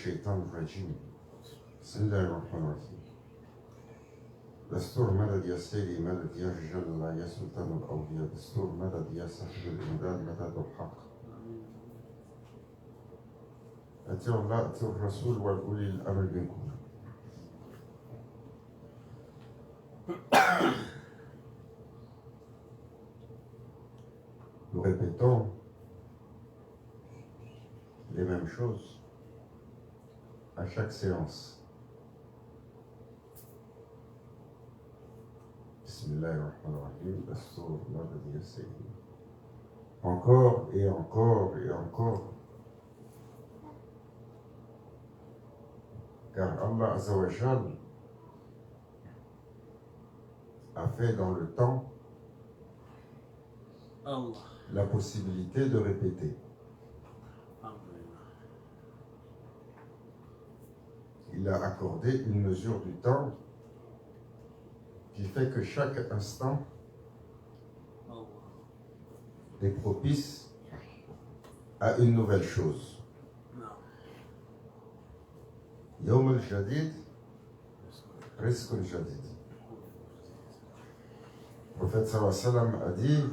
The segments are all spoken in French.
الشيطان الرجيم بسم الله الرحمن الرحيم دستور مدد يا سيدي مدد يا رجال الله يا سلطان الأولياء دستور مدد يا صاحب الإمداد مدد الحق أطيعوا الله أطيعوا الرسول وأولي الأمر منكم. Nous répétons les mêmes choses à chaque séance. Bismillahirrahmanirrahim. Encore et encore et encore. Car Allah Azza wa Jal a fait dans le temps la possibilité de répéter. Il a accordé une mesure du temps qui fait que chaque instant est propice à une nouvelle chose. Yawm al-Jadid, Rizq al-Jadid. Le prophète sallallahu alayhi wa sallam a dit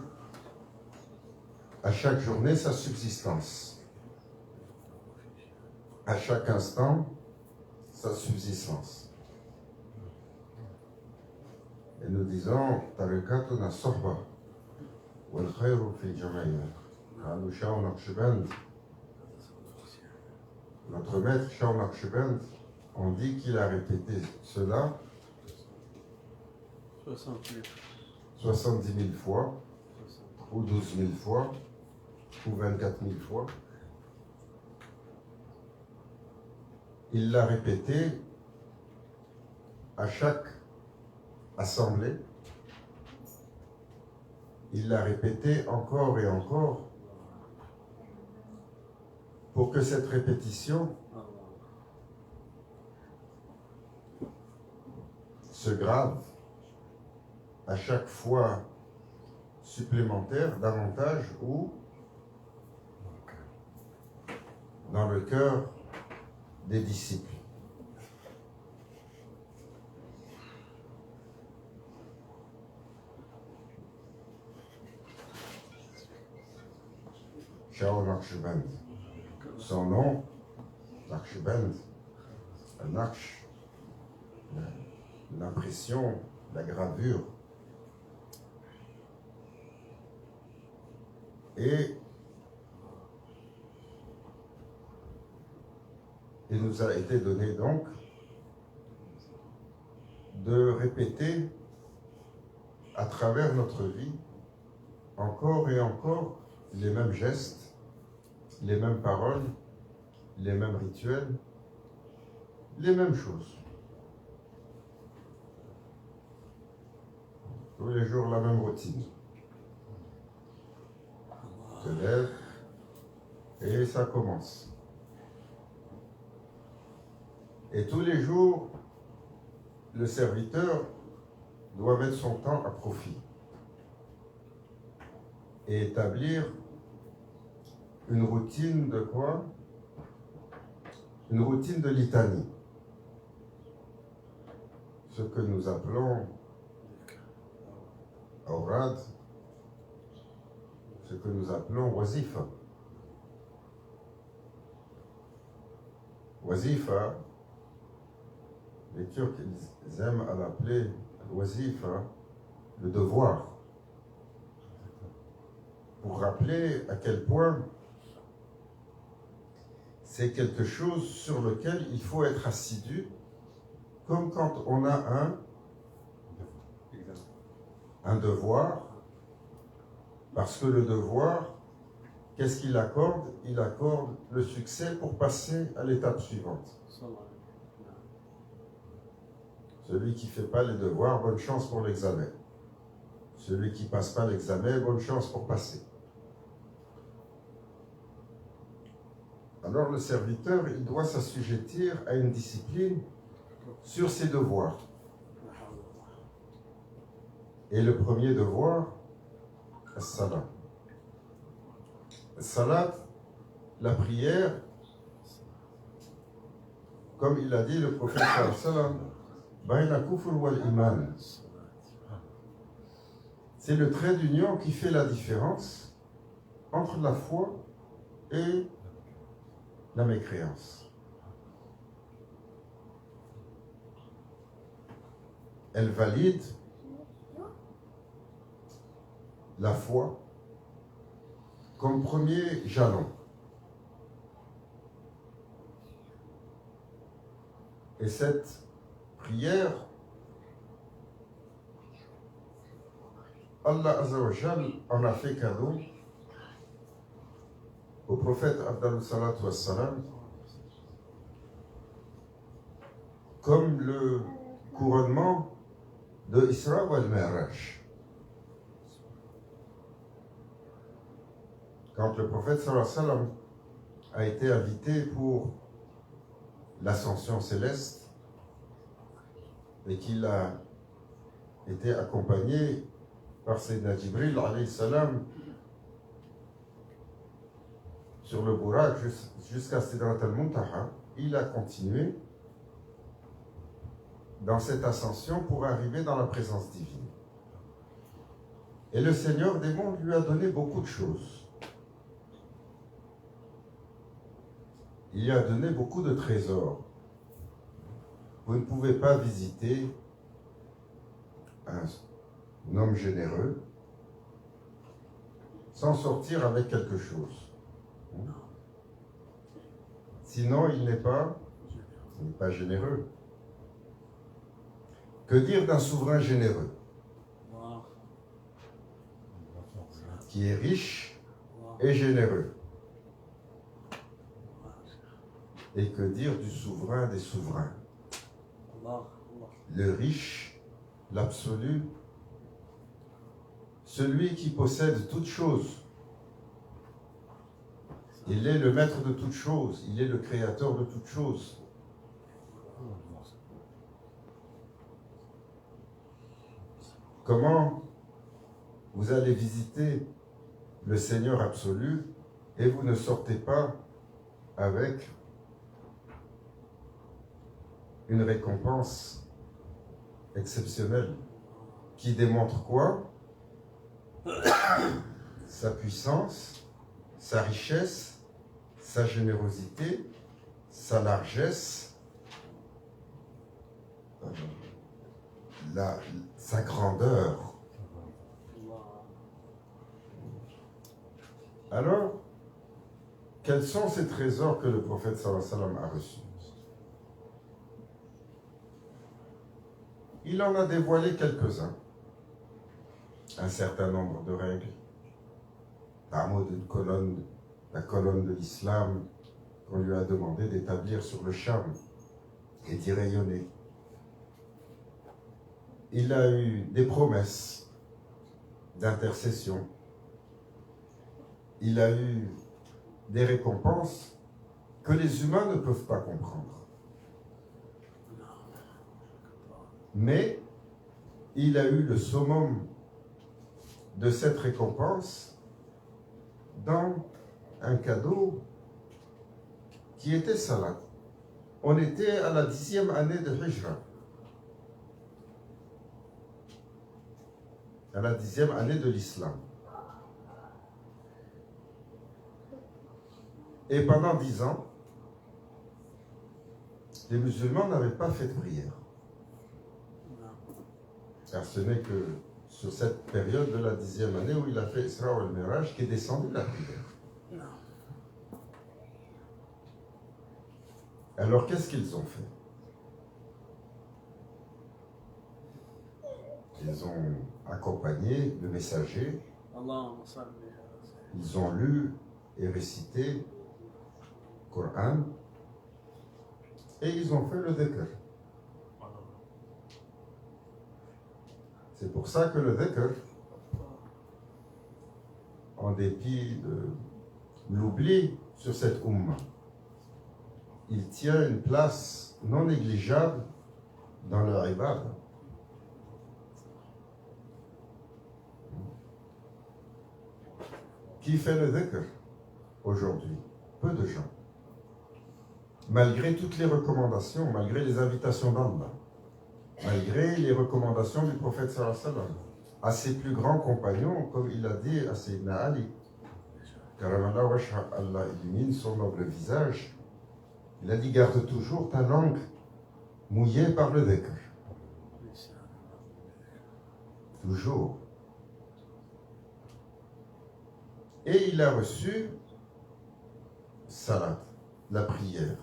à chaque journée sa subsistance, à chaque instant sa subsistance. Et nous disons Tarikatuna Sohba wal khayru fi jama'ina. Notre maître Shah Naqshband, on dit qu'il a répété cela 70 000 fois, ou 12 000 fois, ou 24 000 fois. Il l'a répété à chaque assemblée. Il l'a répété encore et encore pour que cette répétition se grave à chaque fois supplémentaire, davantage ou dans le cœur des disciples. Shah Naqshband. Son nom, Naqshband, Naqsh, l'impression, la gravure. Et il nous a été donné donc de répéter à travers notre vie encore et encore les mêmes gestes, les mêmes paroles, les mêmes rituels, les mêmes choses. Tous les jours la même routine. Se lève et ça commence. Et tous les jours, le serviteur doit mettre son temps à profit et établir une routine de quoi? Une routine de litanie. Ce que nous appelons awrad, ce que nous appelons wazifa. Wazifa, les Turcs ils aiment à l'appeler wazifa, le devoir, pour rappeler à quel point c'est quelque chose sur lequel il faut être assidu, comme quand on a un devoir, parce que le devoir, qu'est-ce qu'il accorde? Il accorde le succès pour passer à l'étape suivante. Celui qui ne fait pas les devoirs, bonne chance pour l'examen. Celui qui ne passe pas l'examen, bonne chance pour passer. Alors le serviteur, il doit s'assujettir à une discipline sur ses devoirs. Et le premier devoir, as-salat. Salat, la prière, Comme il a dit le prophète sallallahu alayhi wa sallam, Bayna kufr wal iman. C'est le trait d'union qui fait la différence entre la foi et la mécréance. Elle valide la foi comme premier jalon. Et cette prière, Allah Azza wa Jal en a fait cadeau au prophète Abdallah Salatu Wassalam comme le couronnement de Isra wal Mi'raj. Quand le prophète sallallahu alayhi wa sallam a été invité pour l'ascension céleste et qu'il a été accompagné par Sayyidina Jibril alayhi salam sur le Buraq jusqu'à Sidrat al-Muntaha, il a continué dans cette ascension pour arriver dans la présence divine. Et le Seigneur des mondes lui a donné beaucoup de choses. Il lui a donné beaucoup de trésors. Vous ne pouvez pas visiter un homme généreux sans sortir avec quelque chose. Sinon, il n'est pas généreux. Que dire d'un souverain généreux qui est riche et généreux? Et que dire du souverain des souverains? Le riche, l'absolu, celui qui possède toutes choses. Il est le maître de toutes choses, il est le créateur de toutes choses. Comment vous allez visiter le Seigneur absolu et vous ne sortez pas avec une récompense exceptionnelle qui démontre quoi? Sa puissance, sa richesse, sa générosité, sa largesse, sa grandeur. Alors, quels sont ces trésors que le prophète sallallahu alayhi wa sallam a reçus? Il en a dévoilé quelques-uns. Un certain nombre de règles. La colonne de l'islam qu'on lui a demandé d'établir sur le Cham et d'y rayonner. Il a eu des promesses d'intercession. Il a eu des récompenses que les humains ne peuvent pas comprendre. Mais il a eu le summum de cette récompense dans un cadeau qui était salat. On était à la 10e année de Hijra. À la 10e année de l'islam. Et pendant 10 ans, les musulmans n'avaient pas fait de prière. Car ce n'est que sur cette période de la 10e année où il a fait Isra wal Mi'raj qu'est descendue la prière. Alors qu'est-ce qu'ils ont fait? Ils ont accompagné le messager. Ils ont lu et récité le Coran et ils ont fait le dhikr. C'est pour ça que le dhikr, en dépit de l'oubli sur cette umma, il tient une place non négligeable dans leur ibad. Qui fait le dhikr aujourd'hui? Peu de gens. malgré toutes les recommandations, malgré les invitations d'Allah, malgré les recommandations du prophète sallallahu alayhi wa sallam, à ses plus grands compagnons, comme il a dit à Sayyidina Ali, Karamallah wajha, Allah illumine son noble visage, il a dit, garde toujours ta langue mouillée par le dhikr. Toujours. Et il a reçu salat, la prière,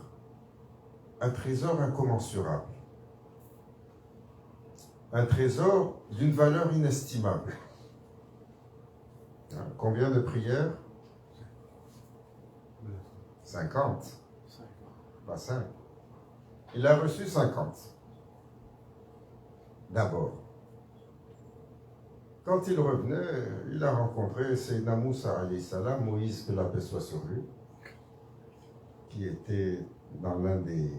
un trésor incommensurable, un trésor d'une valeur inestimable. Combien de prières? 50. Pas 5. Il a reçu 50. D'abord. Quand il revenait, il a rencontré Sayyidina Moussa alayhi salam, Moïse, que la paix soit sur lui, qui était dans l'un des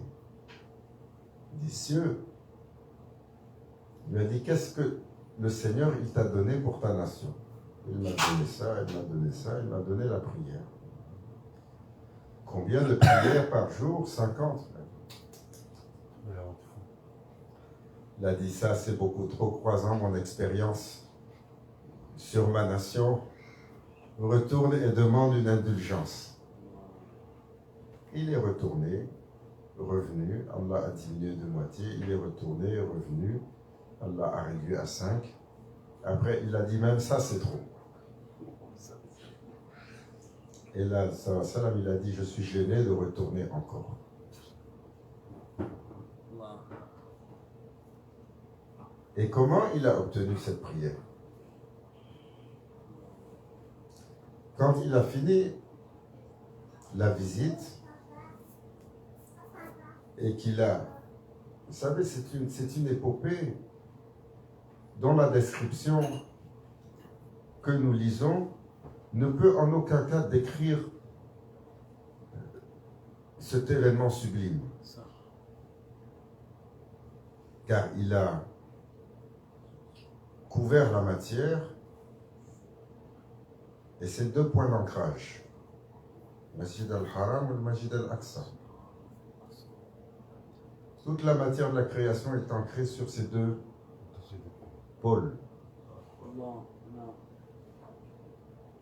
cieux. Il lui a dit, qu'est-ce que le Seigneur il t'a donné pour ta nation? Il m'a donné ça, il m'a donné ça, il m'a donné la prière. Combien de prières par jour? 50. Il a dit, ça c'est beaucoup trop, croisant mon expérience sur ma nation, retourne et demande une indulgence. Il est retourné, revenu, Allah a diminué de moitié, il est retourné, revenu, Allah a réduit à 5. Après, il a dit même ça, c'est trop. Et là, sallam, il a dit, je suis gêné de retourner encore. Et comment il a obtenu cette prière? Quand il a fini la visite et qu'il a... Vous savez, c'est une épopée dont la description que nous lisons ne peut en aucun cas décrire cet événement sublime. Car il a couvert la matière et c'est 2 points d'ancrage. Masjid al-Haram ou le Masjid al-Aqsa. Toute la matière de la création est ancrée sur ces 2 pôles.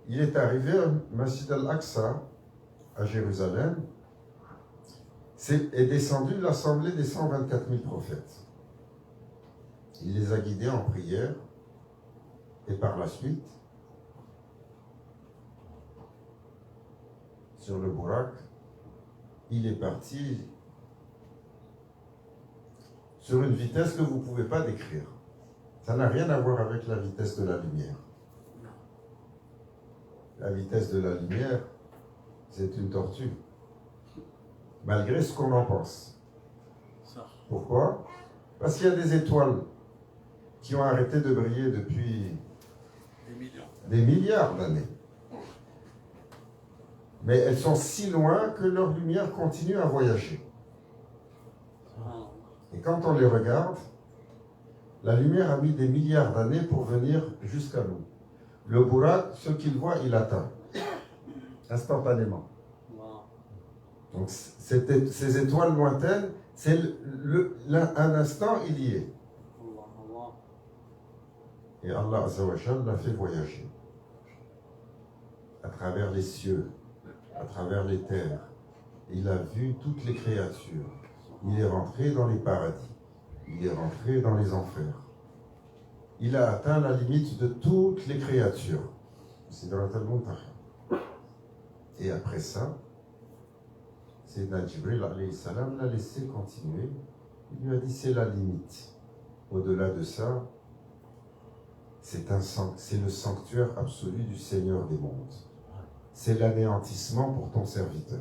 Il est arrivé à Masjid al-Aqsa, à Jérusalem, est descendu l'assemblée des 124 000 prophètes. Il les a guidés en prière, et par la suite, sur le Bourak, il est parti sur une vitesse que vous ne pouvez pas décrire. Ça n'a rien à voir avec la vitesse de la lumière. La vitesse de la lumière, c'est une tortue, malgré ce qu'on en pense. Pourquoi? Parce qu'il y a des étoiles qui ont arrêté de briller depuis des milliards d'années. Mais elles sont si loin que leur lumière continue à voyager. Et quand on les regarde, la lumière a mis des milliards d'années pour venir jusqu'à nous. Le Bourak, ce qu'il voit, il atteint instantanément. Donc ces étoiles lointaines, c'est un instant, il y est. Et Allah Azza wa Jal l'a fait voyager à travers les cieux, à travers les terres. Il a vu toutes les créatures. Il est rentré dans les paradis. Il est rentré dans les enfers. Il a atteint la limite de toutes les créatures. Sidratul Muntaha. Et après ça, Sayyidina Jibril alayhi salam l'a laissé continuer. Il lui a dit, c'est la limite. Au-delà de ça, c'est le sanctuaire absolu du Seigneur des mondes. C'est l'anéantissement pour ton serviteur.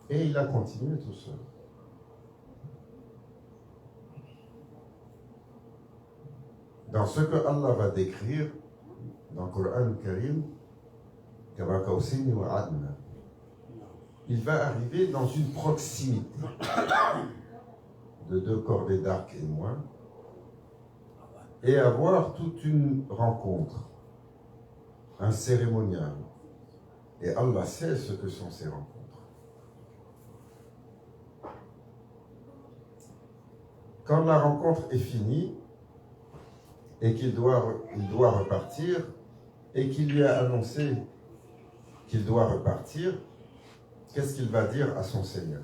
Et il a continué tout seul. Dans ce que Allah va décrire dans le Coran Karim, il va arriver dans une proximité de 2 cordées d'arc et moins, et avoir toute une rencontre, un cérémonial. Et Allah sait ce que sont ces rencontres. quand la rencontre est finie et qu'il doit repartir et qu'il lui a annoncé qu'il doit repartir, qu'est-ce qu'il va dire à son Seigneur?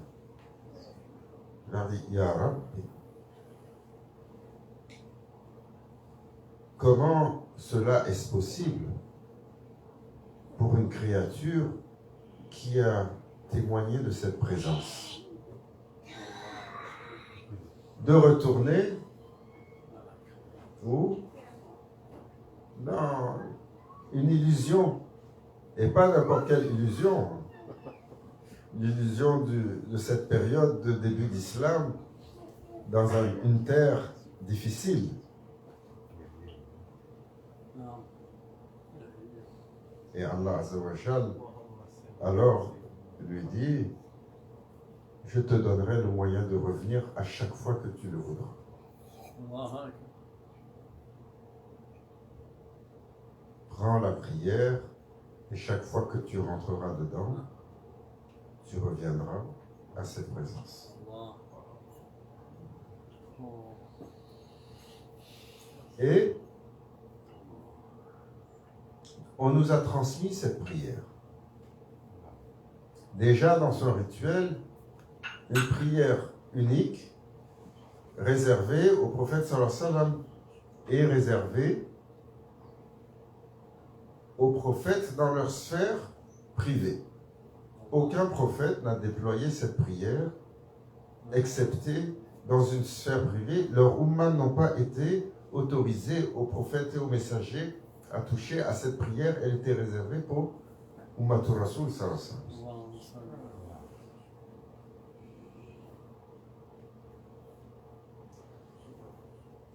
Il va dire, Ya Rabbi, comment cela est-ce possible pour une créature qui a témoigné de cette présence? De retourner où? Dans une illusion, et pas n'importe quelle illusion, l'illusion de cette période de début d'islam dans une terre difficile. Et Allah Azza wa Jal alors lui dit, je te donnerai le moyen de revenir à chaque fois que tu le voudras. Prends la prière et chaque fois que tu rentreras dedans, tu reviendras à cette présence. Et on nous a transmis cette prière. Déjà dans son rituel, une prière unique, réservée au prophète sallallahu alayhi wa sallam et réservée aux prophètes dans leur sphère privée. Aucun prophète n'a déployé cette prière, excepté dans une sphère privée. Leurs ummas n'ont pas été autorisés aux prophètes et aux messagers à toucher à cette prière. Elle était réservée pour Ummatul Rasoul sallallahu alayhi wa sallam.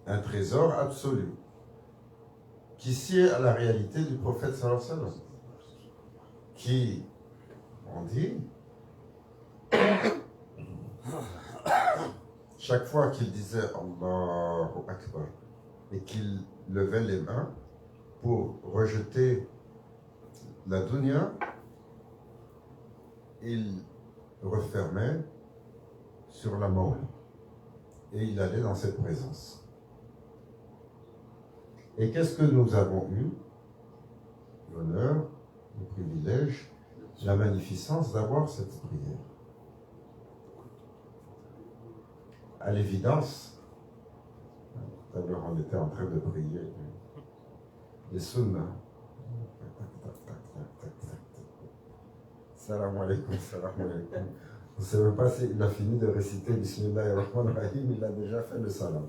Un trésor absolu qui sied à la réalité du prophète sallallahu alayhi wa sallam, qui, on dit, chaque fois qu'il disait Allahu Akbar et qu'il levait les mains pour rejeter la dunya, il refermait sur la mort et il allait dans cette présence. Et qu'est-ce que nous avons eu? L'honneur, le privilège, la magnificence d'avoir cette prière. À l'évidence, tout à l'heure on était en train de prier les sunnas. Salam alaikum, salam alaikum. On ne sait même pas s'il a fini de réciter Bismillahirrahmanirrahim, il a déjà fait le salam.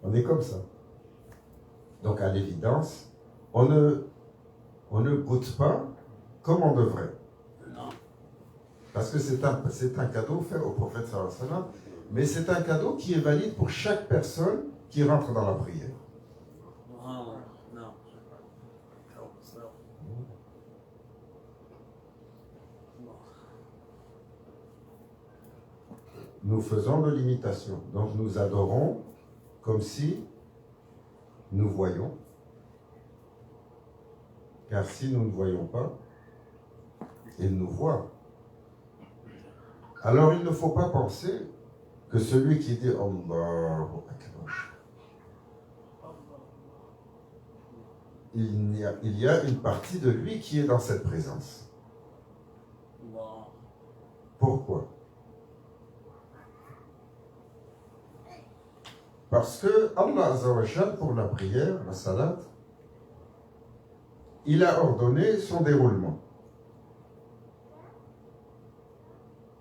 On est comme ça. Donc à l'évidence, on ne goûte pas comme on devrait. Parce que c'est un cadeau fait au prophète sallallahu alayhi wa sallam, mais c'est un cadeau qui est valide pour chaque personne qui rentre dans la prière. Nous faisons de l'imitation, donc nous adorons comme si nous voyons, car si nous ne voyons pas, il nous voit. Alors il ne faut pas penser que celui qui dit Allahu Akbar, il y a une partie de lui qui est dans cette présence. Pourquoi? Parce que Allah Azza wa Jal, pour la prière, la salat, il a ordonné son déroulement.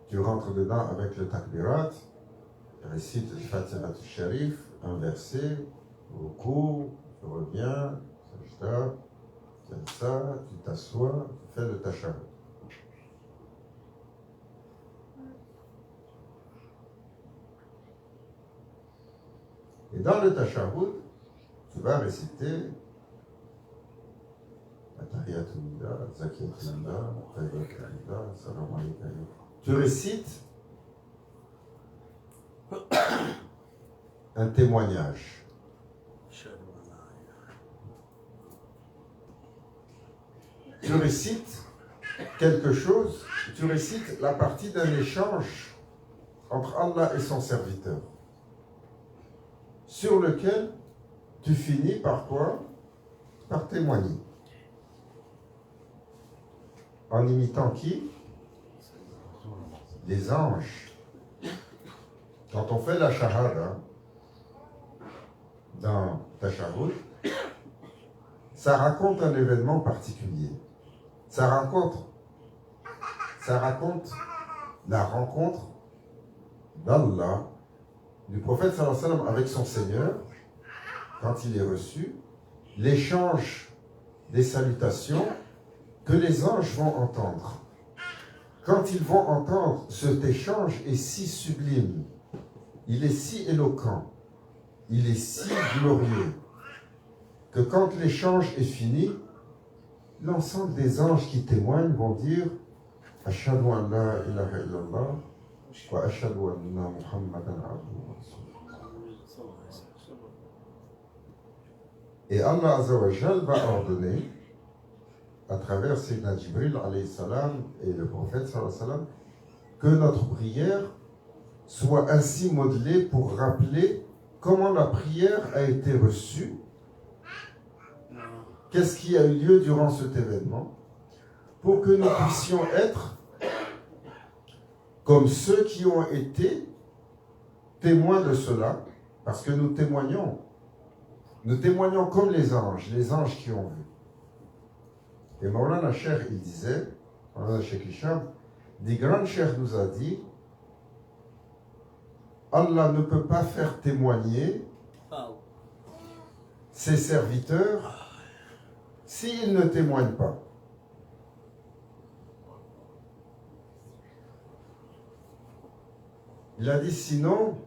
Tu rentres dedans avec le takbirat, tu récites le Fatiha al-Sharif, un verset, ruku, tu reviens, sajda, jalsa, tu t'assois, tu fais le tashahhud. Et dans le tashahhud, tu vas réciter Atahiyatullah, Zakiyatullah, Tayyibullah, Salam alaykum. Tu récites un témoignage. Tu récites quelque chose, tu récites la partie d'un échange entre Allah et son serviteur. sur lequel tu finis par quoi? Par témoigner. En imitant qui? Les anges. Quand on fait la shahada dans Tashahhud, ça raconte un événement particulier. Ça raconte la rencontre d'Allah, du prophète sallallahu alayhi wa sallam avec son Seigneur, quand il est reçu, l'échange des salutations que les anges vont entendre. Quand ils vont entendre, cet échange est si sublime, il est si éloquent, il est si glorieux, que quand l'échange est fini, l'ensemble des anges qui témoignent vont dire « Ashhadu an la ilaha illallah wa ashhadu anna Muhammadan abduhu wa rasuluh » Et Allah Azza wa Jal va ordonner, à travers Sayyidina Jibril alayhi salam et le prophète sallallahu alayhi wa sallam, que notre prière soit ainsi modelée pour rappeler comment la prière a été reçue, qu'est-ce qui a eu lieu durant cet événement, pour que nous puissions être comme ceux qui ont été témoins de cela, parce que nous témoignons comme les anges qui ont vu. Et Maulana Cheikh, il disait, Maulana Cheikh Hisham, des grands cheikhs nous a dit, Allah ne peut pas faire témoigner ses serviteurs s'ils ne témoignent pas. Il a dit sinon,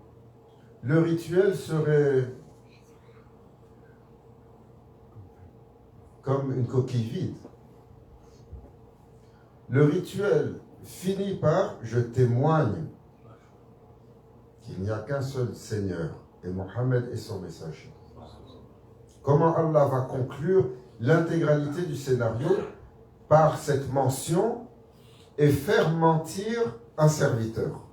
le rituel serait comme une coquille vide. Le rituel finit par « je témoigne qu'il n'y a qu'un seul Seigneur et Mohammed est son messager ». Comment Allah va conclure l'intégralité du scénario? Par cette mention et faire mentir un serviteur.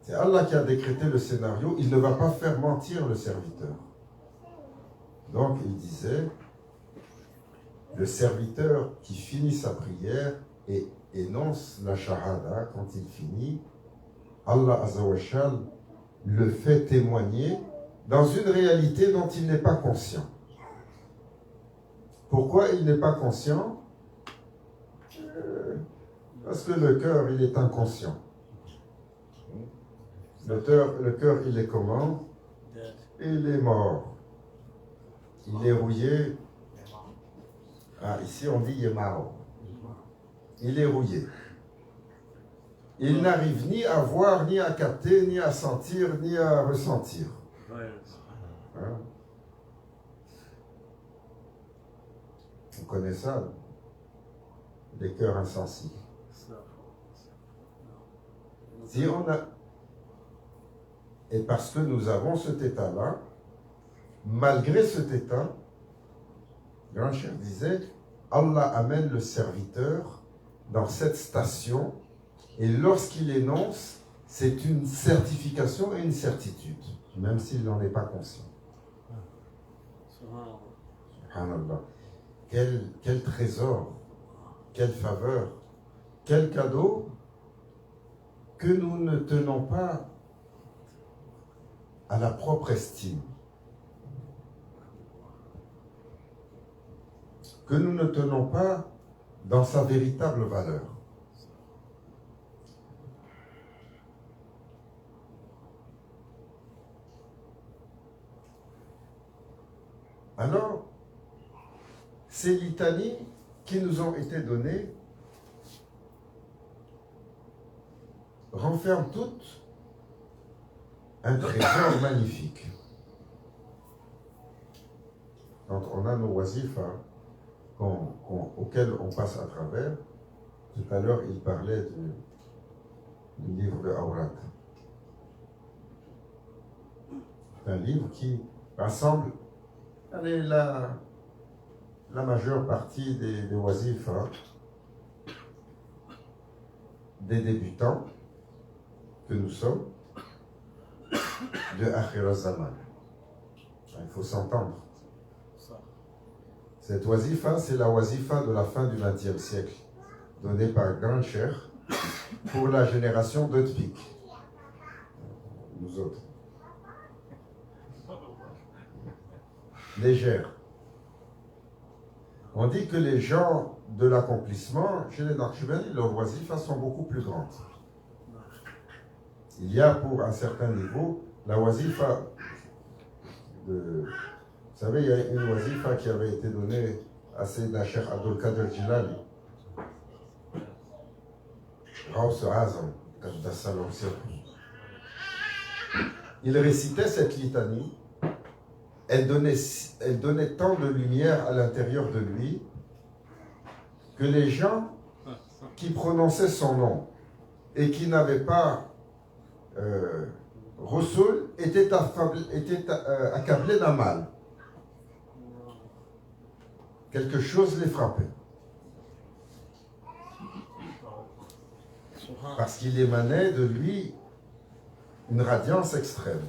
C'est Allah qui a décrété le scénario, il ne va pas faire mentir le serviteur. Donc il disait, le serviteur qui finit sa prière et énonce la shahada quand il finit, Allah Azza wa Jal le fait témoigner dans une réalité dont il n'est pas conscient. Pourquoi il n'est pas conscient? Parce que le cœur, il est inconscient. Le cœur, il est comment? Il est mort. Il est rouillé. Ah, ici on dit yemao. Il est rouillé. Il n'arrive ni à voir, ni à capter, ni à sentir, ni à ressentir. Hein? On connaît ça, les cœurs insensibles. Si on a... Et parce que nous avons cet état-là, malgré cet état, le grand cheikh disait, Allah amène le serviteur dans cette station et lorsqu'il énonce, c'est une certification et une certitude, même s'il n'en est pas conscient. Subhanallah. Quel trésor, quelle faveur, quel cadeau que nous ne tenons pas à la propre estime, que nous ne tenons pas dans sa véritable valeur. Alors, ces litanies qui nous ont été données renferment toutes un trésor magnifique. Quand on a nos wazifas auxquels on passe à travers, tout à l'heure il parlait du livre de Awrat. C'est un livre qui rassemble la majeure partie des wazifas des débutants que nous sommes de Akhir al-Zaman. Il faut s'entendre. Cette wazifa, c'est la wazifa de la fin du XXe siècle, donnée par Grand Cheikh pour la génération d'Otpik, nous autres. Légère. On dit que les gens de l'accomplissement, chez les Naqshbandi, leurs wazifas sont beaucoup plus grandes. Il y a pour un certain niveau la wazifa de... Vous savez, il y a une wazifa qui avait été donnée à Sayyidina Cheikh Abdul Qadir Jilani. Raus Azam, il récitait cette litanie. Elle donnait tant de lumière à l'intérieur de lui que les gens qui prononçaient son nom et qui n'avaient pas Rasoul étaient accablés d'un mal. Quelque chose les frappait. Parce qu'il émanait de lui une radiance extrême.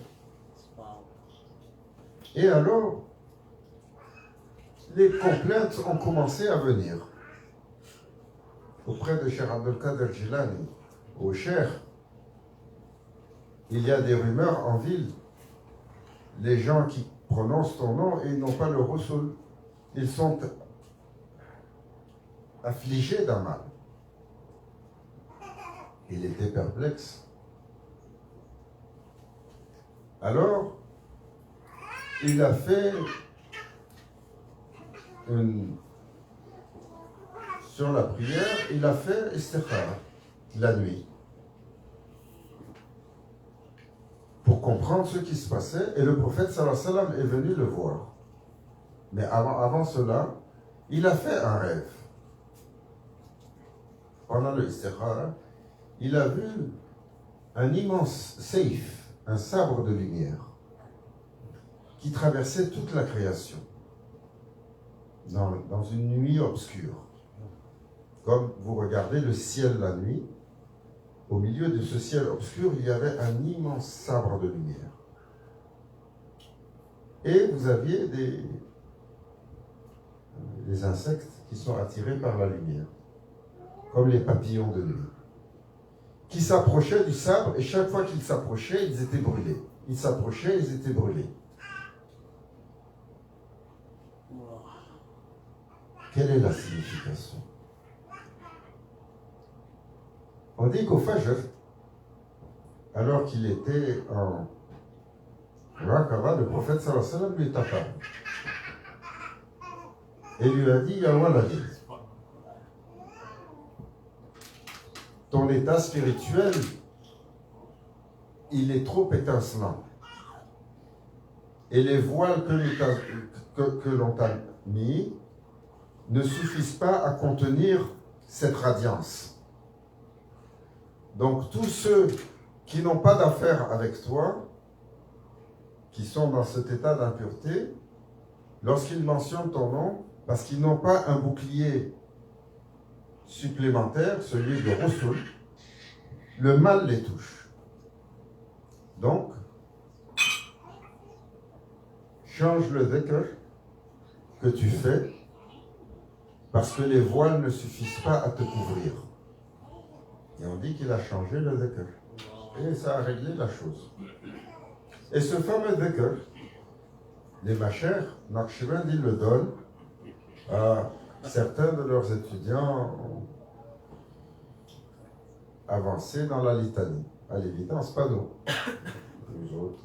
Et alors, les complaintes ont commencé à venir auprès de Cheikh Abdul Qadir Jilani. Au Cheikh, il y a des rumeurs en ville. Les gens qui prononcent ton nom et ils n'ont pas le Rasoul, ils sont affligés d'un mal. Il était perplexe. Alors, il a fait sur la prière, il a fait istikhara la nuit pour comprendre ce qui se passait, et le prophète sallallahu alayhi wa sallam est venu le voir. Mais avant cela, il a fait un rêve. Pendant le istikhara, il a vu un immense seif, un sabre de lumière qui traversait toute la création dans une nuit obscure. Comme vous regardez le ciel la nuit, au milieu de ce ciel obscur, il y avait un immense sabre de lumière. Et vous aviez des insectes qui sont attirés par la lumière, comme les papillons de nuit, qui s'approchaient du sabre, et chaque fois qu'ils s'approchaient, ils étaient brûlés. Ils s'approchaient, ils étaient brûlés. Quelle est la signification? On dit qu'au Fajr, alors qu'il était en Raqaba, le prophète sallallahu alayhi wa sallam lui est apparu et lui a dit: Ya waladi, ton état spirituel, il est trop étincelant. Et les voiles que l'on t'a mis ne suffisent pas à contenir cette radiance. Donc tous ceux qui n'ont pas d'affaires avec toi, qui sont dans cet état d'impureté, lorsqu'ils mentionnent ton nom, parce qu'ils n'ont pas un bouclier supplémentaire, celui de Rasoul, le mal les touche. Donc, change le dhikr que tu fais, parce que les voiles ne suffisent pas à te couvrir. Et on dit qu'il a changé le dhikr. Et ça a réglé la chose. Et ce fameux dhikr, les machers, Naqshband, ils le donnent à certains de leurs étudiants avancés dans la litanie. À l'évidence, pas nous. Nous autres,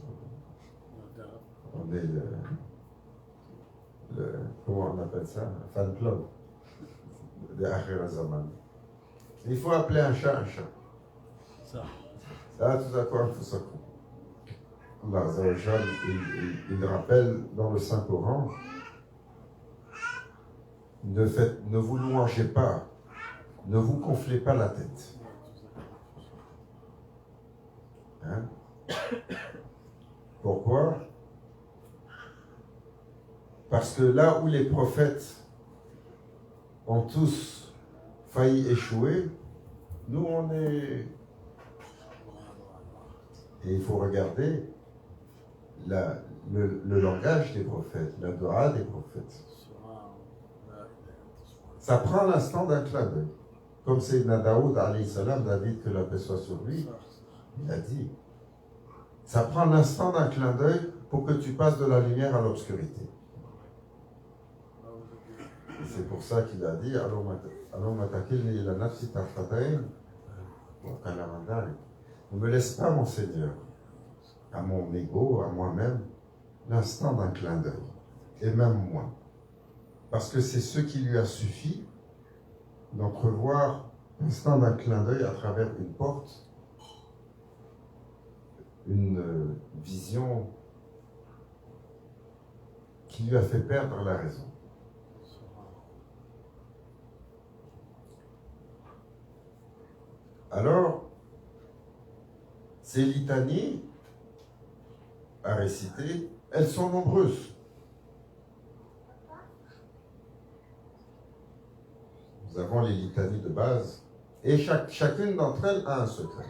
on est comment on appelle ça? Un fan club de Akhir al-Zaman. Il faut appeler un chat un chat. Ça, tout à quoi il faut ça. Allah Azza wa Jal, il rappelle dans le Saint-Coran: ne vous louangez pas, ne vous gonflez pas la tête. Hein? Pourquoi? Parce que là où les prophètes ont tous failli échouer, Nous, on est... Et il faut regarder le langage des prophètes, la dua des prophètes. Ça prend l'instant d'un clin d'œil. Comme Sayyidina Daoud, alayhi salam, David, que la paix soit sur lui, il a dit, ça prend l'instant d'un clin d'œil pour que tu passes de la lumière à l'obscurité. Et c'est pour ça qu'il a dit, ne me laisse pas, mon Seigneur, à mon ego, à moi-même, l'instant d'un clin d'œil, et même moi. Parce que c'est ce qui lui a suffi d'entrevoir l'instant d'un clin d'œil à travers une porte, une vision qui lui a fait perdre la raison. Alors, ces litanies à réciter, elles sont nombreuses. Nous avons les litanies de base, et chacune d'entre elles a un secret.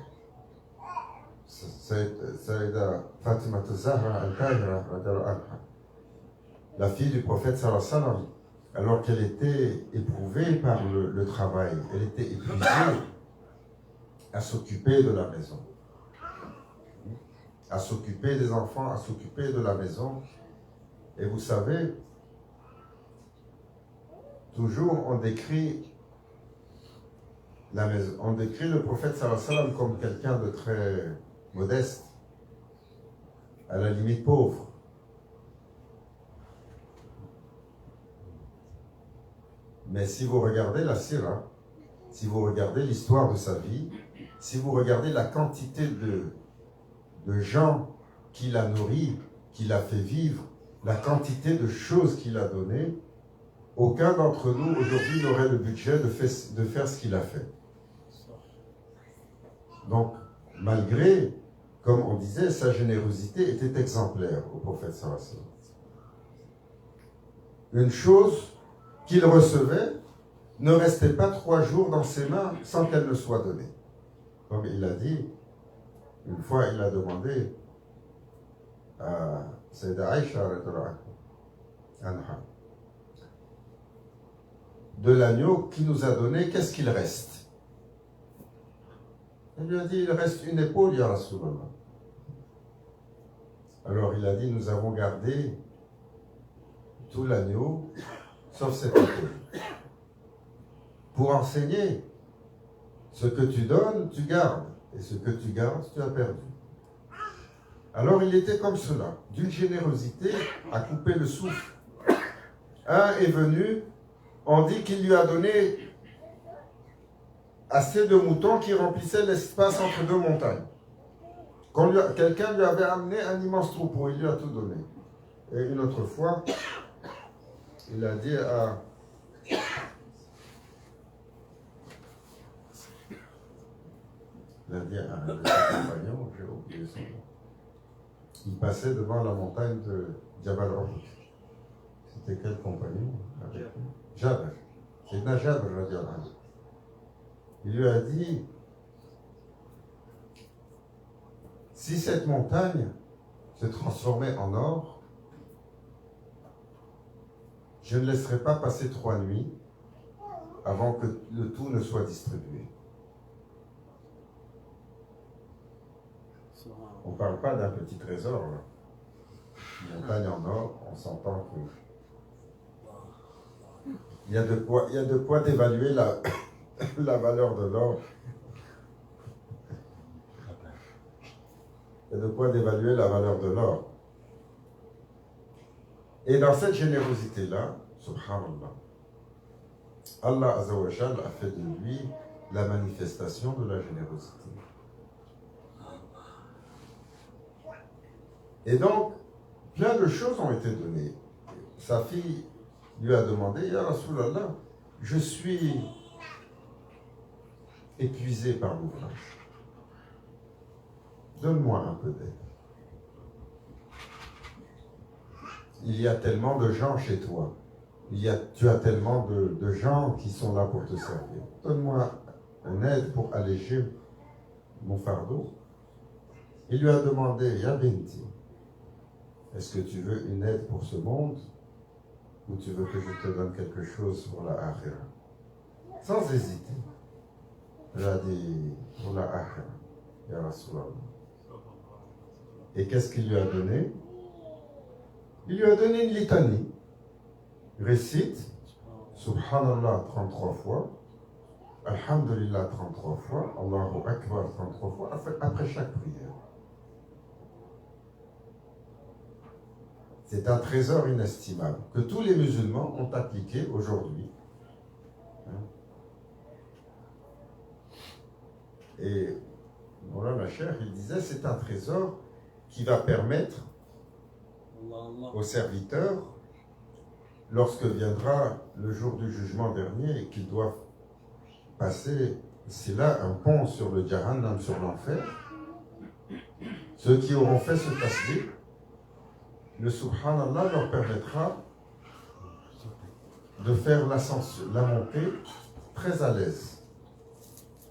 Sayyida Fatima Zahra al-Tahira, la fille du prophète sallallahu alayhi wa sallam, alors qu'elle était éprouvée par le travail, elle était épuisée à s'occuper de la maison, à s'occuper des enfants, à s'occuper de la maison. Et vous savez, toujours on décrit la maison, on décrit le prophète sallallahu alayhi wa sallam comme quelqu'un de très modeste, à la limite pauvre. Mais si vous regardez la sira, si vous regardez l'histoire de sa vie, si vous regardez la quantité de gens qu'il a nourris, qu'il a fait vivre, la quantité de choses qu'il a données, aucun d'entre nous aujourd'hui n'aurait le budget de faire ce qu'il a fait. Donc, malgré, comme on disait, sa générosité était exemplaire au prophète sallallahu alayhi wa sallam. Une chose qu'il recevait ne restait pas 3 jours dans ses mains sans qu'elle ne soit donnée. Comme il a dit, une fois il a demandé à Sayyida Aïcha de l'agneau qui nous a donné, qu'est-ce qu'il reste? Elle lui a dit, il reste une épaule, ya Rasulallah. Alors il a dit, nous avons gardé tout l'agneau, sauf cette épaule. Pour enseigner, ce que tu donnes, tu gardes. Et ce que tu gardes, tu as perdu. Alors il était comme cela, d'une générosité à couper le souffle. Un est venu, on dit qu'il lui a donné assez de moutons qui remplissaient l'espace entre 2 montagnes. Quelqu'un lui avait amené un immense troupeau, il lui a tout donné. Et une autre fois, il a dit à... Il a dit à un de ses compagnons, j'ai oublié son nom, il passait devant la montagne de Jabal Uhud. C'était quel compagnon avec lui? Jabr. C'est Jabr, radiallahu anhu. Il lui a dit, si cette montagne se transformait en or, je ne laisserai pas passer 3 nuits avant que le tout ne soit distribué. On ne parle pas d'un petit trésor, là. Une montagne en or, on s'entend que... Il y a de quoi d'évaluer la valeur de l'or. Il y a de quoi d'évaluer la valeur de l'or. Et dans cette générosité-là, subhanallah, Allah Azza wa Jal a fait de lui la manifestation de la générosité. Et donc, plein de choses ont été données. Sa fille lui a demandé, Ya Rasulallah, je suis épuisé par l'ouvrage. Donne-moi un peu d'aide. Il y a tellement de gens chez toi. Tu as tellement de gens qui sont là pour te servir. Donne-moi une aide pour alléger mon fardeau. Il lui a demandé, Ya Binti, est-ce que tu veux une aide pour ce monde ou tu veux que je te donne quelque chose pour la akhira? Sans hésiter. Elle a dit, pour la akhira, Ya Rasulallah. Et qu'est-ce qu'il lui a donné? Il lui a donné une litanie. Récite Subhanallah 33 fois, Alhamdulillah 33 fois, Allahu Akbar 33 fois, après chaque prière. C'est un trésor inestimable que tous les musulmans ont appliqué aujourd'hui. Et voilà, ma chère, il disait, c'est un trésor qui va permettre aux serviteurs, lorsque viendra le jour du jugement dernier et qu'ils doivent passer, c'est là un pont sur le Jahannam, sur l'enfer, ceux qui auront fait ce tasbih, le Subhanallah leur permettra de faire l'ascension, la montée très à l'aise.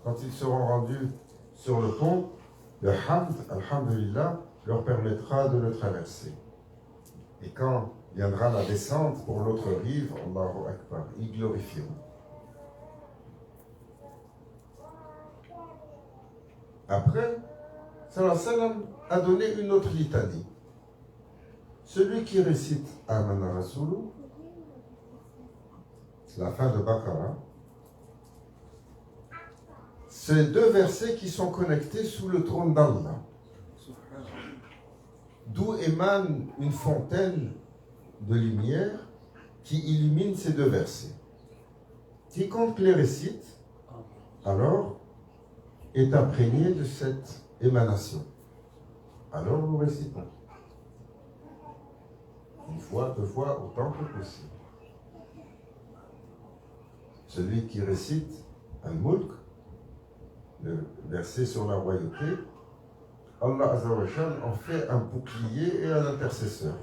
Quand ils seront rendus sur le pont, le Hamd, Alhamdulillah, leur permettra de le traverser. Et quand viendra la descente pour l'autre rive, Allahu Akbar, ils glorifieront. Après, Sallallahu alayhi wa sallam a donné une autre litanie. Celui qui récite Amana Rasoulou, la fin de Baqarah, c'est deux versets qui sont connectés sous le trône d'Allah, d'où émane une fontaine de lumière qui illumine ces deux versets. Quiconque les récite, alors, est imprégné de cette émanation. Alors nous récitons. Une fois, deux fois, autant que possible. Celui qui récite Al-Mulk, le verset sur la royauté, Allah Azza wa Jal en fait un bouclier et un intercesseur.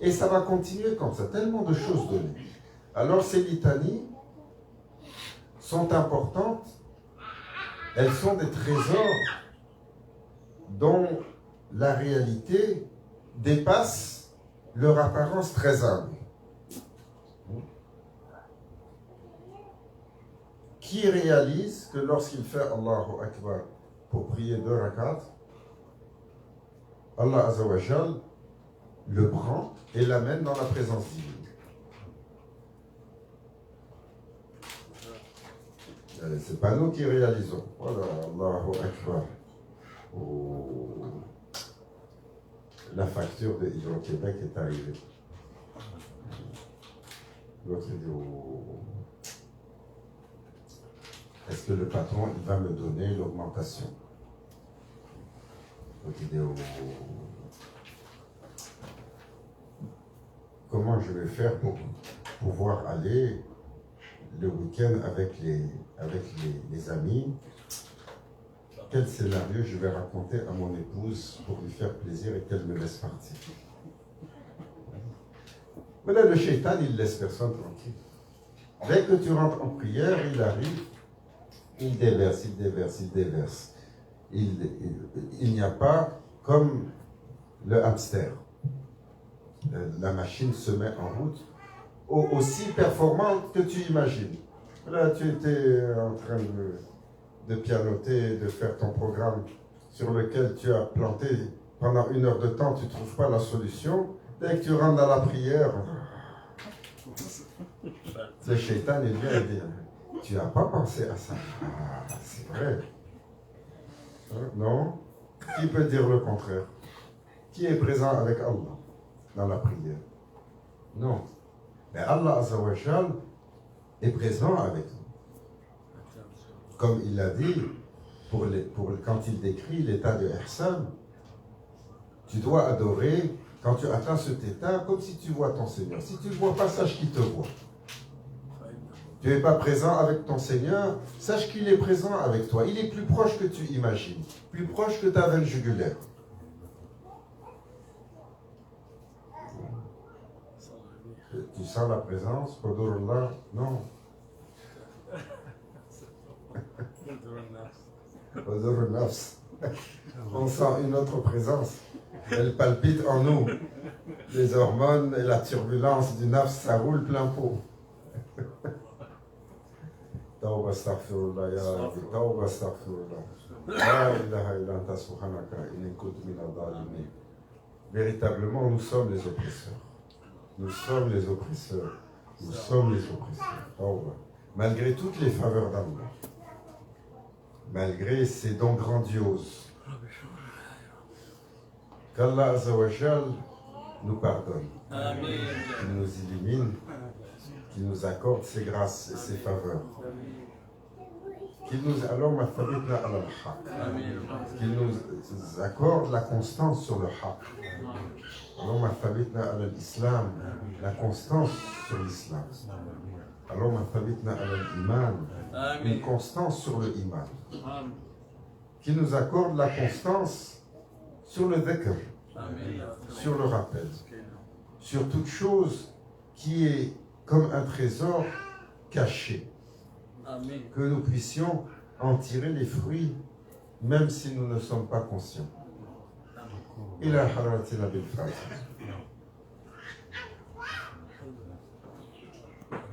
Et ça va continuer comme ça, tellement de choses données. Alors ces litanies sont importantes, elles sont des trésors dont la réalité dépasse leur apparence très humble. Qui réalise que lorsqu'il fait Allahu Akbar pour prier 2 rakats, Allah Azza wa Jal le prend et l'amène dans la présence divine. C'est pas nous qui réalisons. Voilà, Allahu Akbar. Oh. La facture de Hydro-Québec est arrivée. L'autre dit, oh. Est-ce que le patron il va me donner l'augmentation? L'autre dit, oh. Comment je vais faire pour pouvoir aller le week-end avec les amis? Quel scénario je vais raconter à mon épouse pour lui faire plaisir et qu'elle me laisse partir? Voilà, le shaitan, il laisse personne tranquille. Dès que tu rentres en prière, il arrive, il déverse, il déverse, il déverse. Il n'y a pas comme le hamster. La machine se met en route, aussi performante que tu imagines. Là, tu étais en train de pianoter, de faire ton programme sur lequel tu as planté pendant 1 heure de temps, tu ne trouves pas la solution. Dès que tu rentres dans la prière, le shaitan, il vient et dit, tu n'as pas pensé à ça. Ah, c'est vrai. Non? Qui peut dire le contraire? Qui est présent avec Allah dans la prière? Non. Mais Allah Azza wa Jal est présent avec nous. Comme il l'a dit, quand il décrit l'état de Ihsan, tu dois adorer, quand tu atteins cet état, comme si tu vois ton Seigneur. Si tu ne vois pas, sache qu'il te voit. Tu n'es pas présent avec ton Seigneur, sache qu'il est présent avec toi. Il est plus proche que tu imagines, plus proche que ta veine jugulaire. Tu sens la présence, Qudurullah? Non. Odor nafs. On sent une autre présence. Elle palpite en nous. Les hormones et la turbulence du nafs, ça roule plein pot. Tawba astaghfirullah ya Rabbi, tawba astaghfirullah. La ilaha illa anta subhanaka inni kuntu minadh dhalimin. Véritablement, nous sommes les oppresseurs. Nous sommes les oppresseurs. Nous sommes les oppresseurs. Tawba. Malgré toutes les faveurs d'Allah, malgré ces dons grandioses, qu'Allah Azzawajal nous pardonne, qu'il nous illumine, qu'il nous accorde ses grâces et ses faveurs, qu'il nous accorde la constance sur le haqq, l'islam, la constance sur l'islam, une constance sur le iman, qu'il nous accorde la constance sur le dhikr, sur le rappel, sur toute chose qui est comme un trésor caché, que nous puissions en tirer les fruits même si nous ne sommes pas conscients. إلى حضرتنا بالفاتحة.